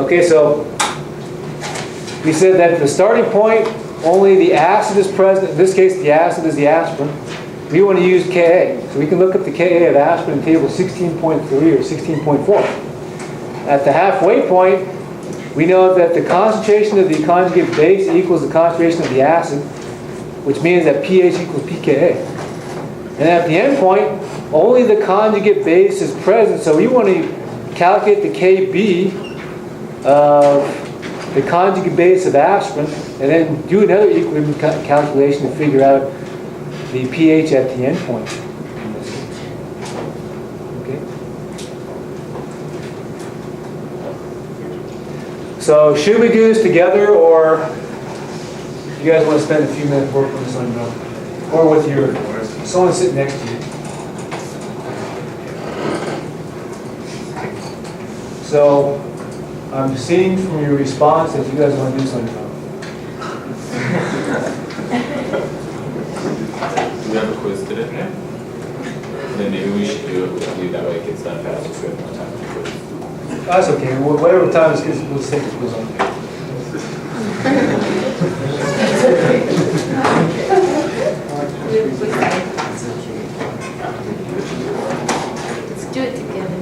Okay, so we said that the starting point, only the acid is present. In this case, the acid is the aspirin. We want to use Ka. So we can look up the Ka of aspirin in table 16.3 or 16.4. At the halfway point, we know that the concentration of the conjugate base equals the concentration of the acid, which means that pH equals pKa. And at the end point, only the conjugate base is present, so we want to calculate the Kb of the conjugate base of aspirin, and then do another equilibrium calculation to figure out the pH at the end point. Okay. So should we do this together, or you guys want to spend a few minutes working on this on your own, or with someone sitting next to you? So I'm seeing from your response that you guys want to do this on your own. Do we have a quiz today? Yeah. Then maybe we should do it with you, that way it gets done faster, so we have more time to quiz. That's okay. Whatever time is good, we'll take the quiz on. Let's do it together.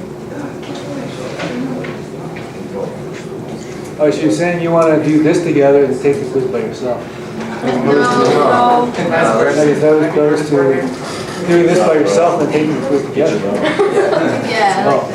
Oh, so you're saying you want to do this together and take the quiz by yourself? No. That goes to doing this by yourself and taking the quiz together. Yeah, I like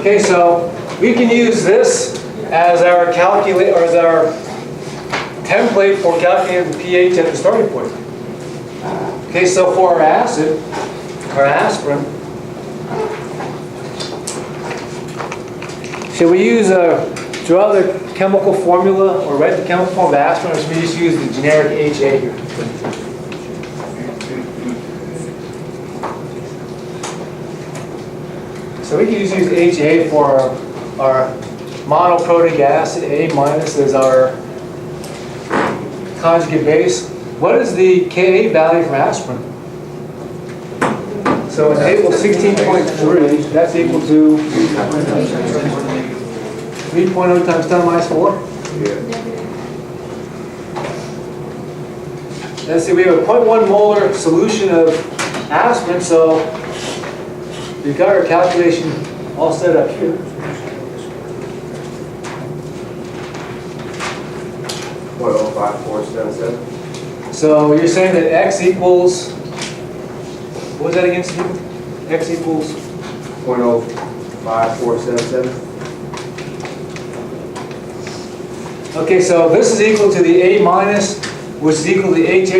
Okay, so we can use this as our as our template for calculating the pH at the starting point. Okay, so for our acid, our aspirin, should we use draw the chemical formula or write the chemical formula of aspirin, or should we just use the generic HA here? So we can just use HA for our monoprotic acid. A minus is our conjugate base. What is the Ka value for aspirin? So in table 16.3, that's equal to 3.0 times 10 minus 4. Let's see, we have a 0.1 molar solution of aspirin, so we've got our calculation all set up here. So you're saying that x equals, what was that again, Stephen? X equals 0.05477. Okay, so this is equal to the A minus, which is equal to the H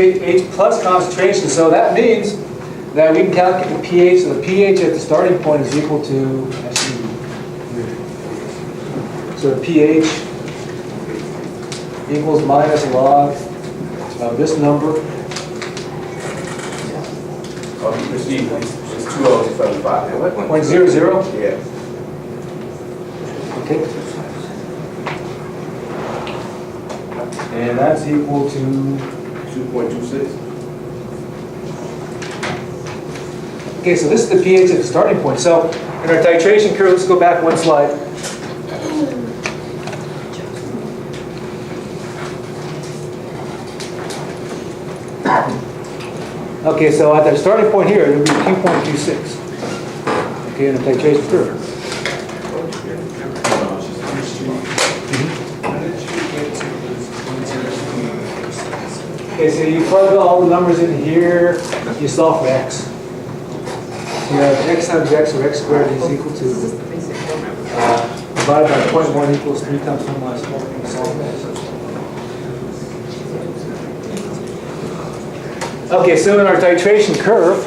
plus concentration. So that means that we can calculate the pH. So the pH at the starting point is equal to, so the pH equals minus log of this number It's 2075. 0.00? Yeah. Okay. And that's equal to, 2.26. okay, so this is the pH at the starting point. So in our titration curve, let's go back one slide. Okay, so at the starting point here, it would be 2.26. Okay, in the titration curve. Okay, so you plug all the numbers in here, you solve for x. So you have x times x, or x squared is equal to divided by 0.1 equals 3 times 10 minus 4. Okay, so in our titration curve,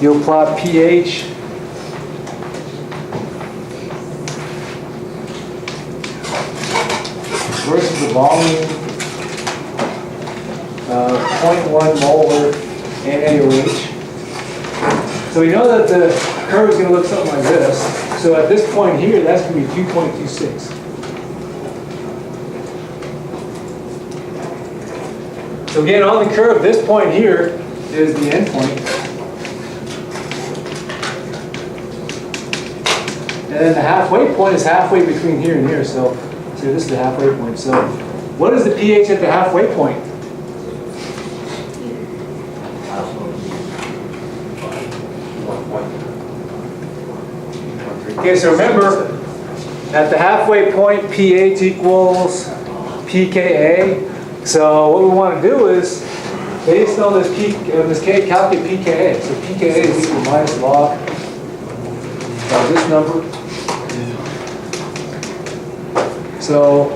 you'll plot pH versus the volume of 0.1 molar NaOH. So we know that the curve is going to look something like this. So at this point here, that's going to be 2.26. So again, on the curve, this point here is the end point. And then the halfway point is halfway between here and here. So this is the halfway point. So what is the pH at the halfway point? Okay, so remember, at the halfway point, pH equals pKa. So what we want to do is, based on this K, calculate pKa. So pKa is equal to minus log of this number. So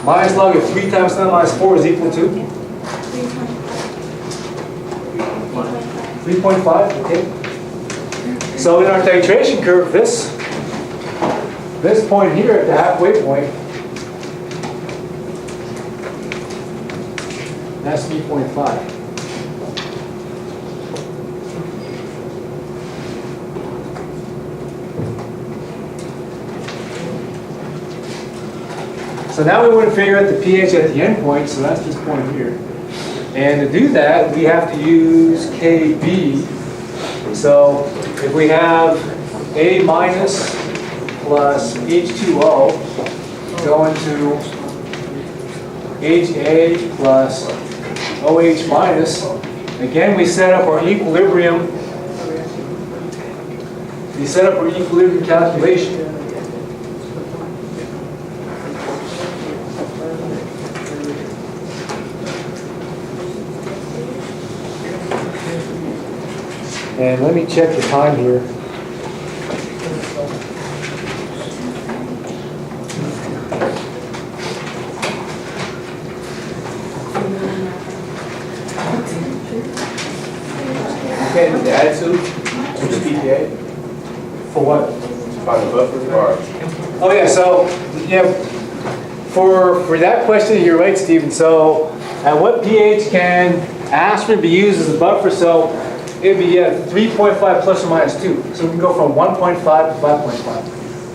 minus log of 3 times 10 minus 4 is equal to 3.5, okay? So in our titration curve, this point here at the halfway point, that's 3.5. So now we want to figure out the pH at the end point, so that's this point here. And to do that, we have to use Kb. So if we have A minus plus H2O going to HA plus OH minus, again we set up our equilibrium. We set up our equilibrium calculation. And let me check the time here. Okay, the attitude to the pKa For what? by the buffer or Oh yeah, so yeah, for that question, you're right, Stephen. So at what pH can aspirin be used as a buffer? So it'd be 3.5 plus or minus 2. So we can go from 1.5 to 5.5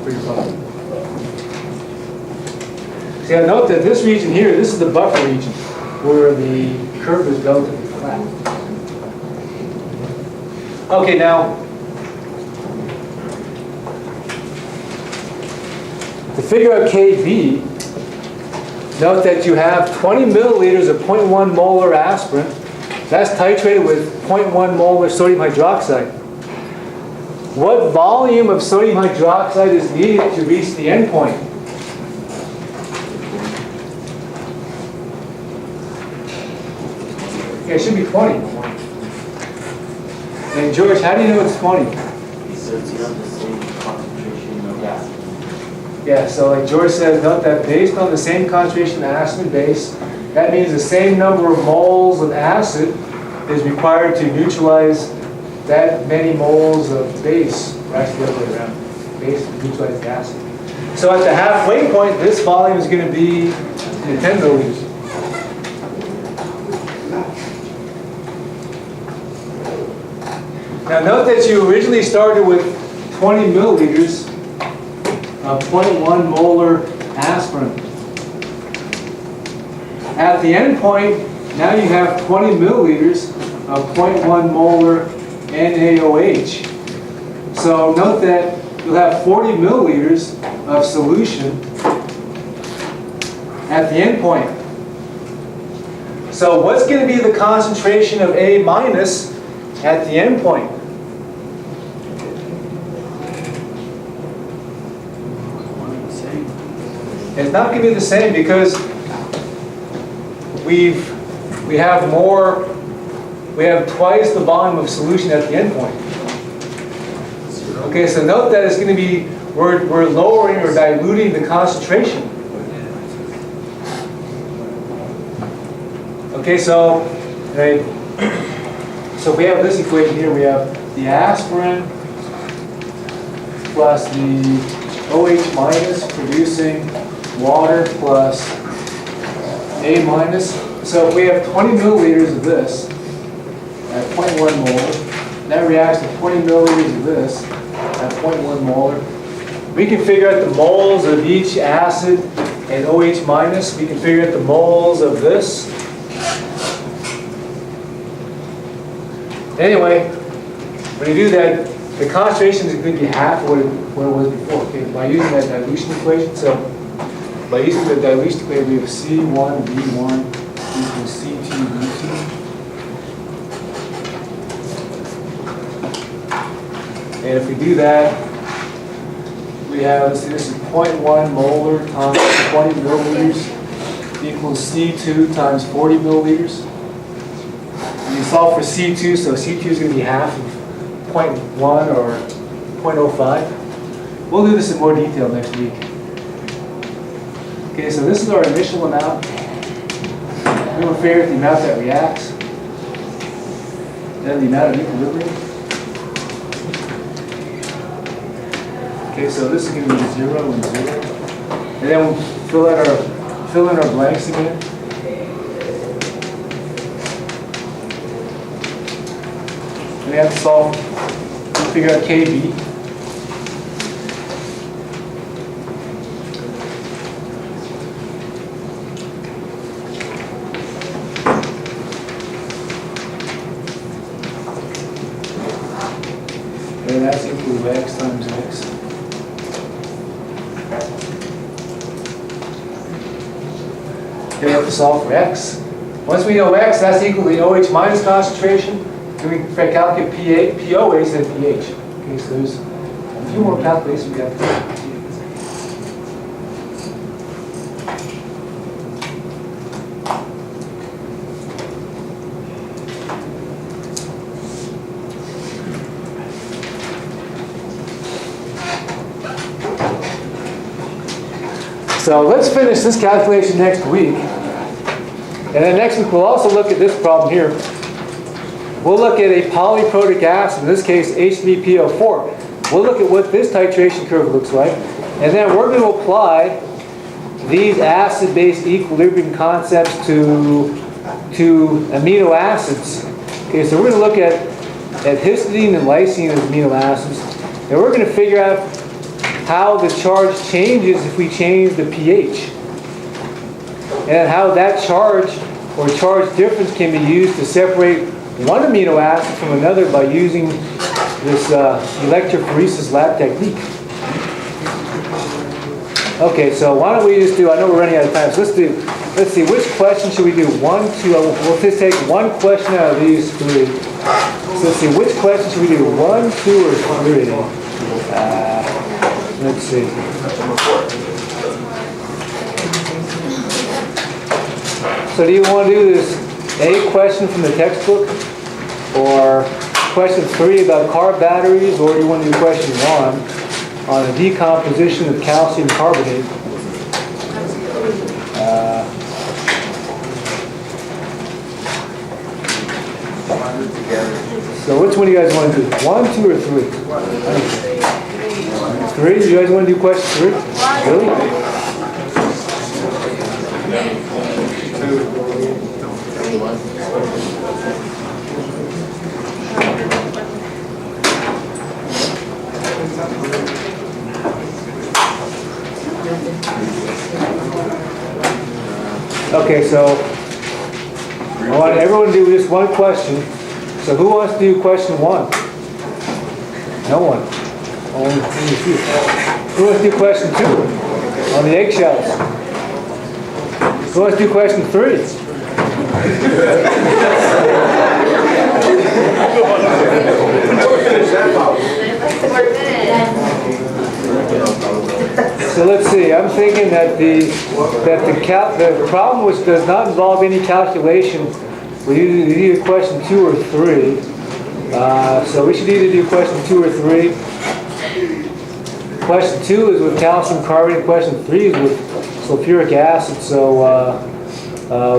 for your buffer. See, I note that this region here, this is the buffer region, where the curve is relatively flat. Okay, now, to figure out Kb, note that you have 20 milliliters of 0.1 molar aspirin. That's titrated with 0.1 molar sodium hydroxide. What volume of sodium hydroxide is needed to reach the end point? Okay, it should be 20. And George, how do you know it's 20? So it's around the same concentration of gas. Yeah, so like George said, note that based on the same concentration of aspirin base, that means the same number of moles of acid is required to neutralize that many moles of base, or actually the other way around, base to neutralize the acid. So at the halfway point, this volume is going to be 10 milliliters. Now note that you originally started with 20 milliliters of 0.1 molar aspirin. At the end point, now you have 20 milliliters of 0.1 molar NaOH. So note that you'll have 40 milliliters of solution at the end point. So what's going to be the concentration of A minus at the end point? It's not going to be the same because we have twice the volume of solution at the end point. Okay, so note that it's going to be, we're lowering or diluting the concentration. Okay, so if we have this equation here, we have the aspirin plus the OH minus producing water plus A minus. So if we have 20 milliliters of this at 0.1 molar, that reacts to 20 milliliters of this at 0.1 molar. We can figure out the moles of each acid and OH minus. We can figure out the moles of this. Anyway, when you do that, the concentration is going to be half what it was before. Okay, by using that dilution equation. So by using the dilution equation, we have C1V1 equals C2V2. And if we do that, we have, let's see, this is 0.1 molar times 20 milliliters equals C2 times 40 milliliters. And you solve for C2, so C2 is going to be half of 0.1 or 0.05. We'll do this in more detail next week. Okay, so this is our initial amount. We're going to figure out the amount that reacts, then the amount of equilibrium. Okay, so this is going to be 0 and 0. And then we'll fill in our blanks again. And we have to solve, figure out KB. And that's equal to X times X. Okay, we have to solve for X. Once we know X, that's equal to the OH minus concentration. Then we can calculate POH and pH. Okay, so there's a few more calculations we have to do. So let's finish this calculation next week. And then next week we'll also look at this problem here. We'll look at a polyprotic acid, in this case H3PO4. We'll look at what this titration curve looks like. And then we're going to apply these acid-base equilibrium concepts to amino acids. Okay, so we're going to look at histidine and lysine as amino acids. And we're going to figure out how the charge changes if we change the pH. And how that charge or charge difference can be used to separate one amino acid from another by using this electrophoresis lab technique. Okay, so why don't we just do, I know we're running out of time, so let's see, which question should we do? 1, 2, we'll just take one question out of these 3. So let's see, which question should we do? 1, 2, or 3? Let's see. So do you want to do this A question from the textbook, or question 3 about carb batteries, or do you want to do question 1 on the decomposition of calcium carbonate? So which one do you guys want to do? 1, 2, or 3? 3? You guys want to do question 3? Really? Okay, so I want everyone to do just one question. So who wants to do question 1? No one. Only a few. Who wants to do question 2? On the eggshells. Who wants to do question 3? So let's see. I'm thinking that the problem which does not involve any calculation, we either do question 2 or 3. So we should either do question 2 or 3. Question 2 is with calcium carbonate. Question 3 is with sulfuric acid. So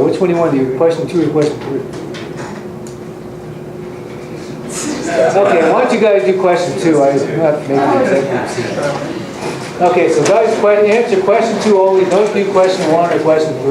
which one do you want to do? Question 2 or question 3? Okay, why don't you guys do question 2? I'm not making an executive decision. Okay, so guys, answer question 2 only. Don't do question 1 or question 3.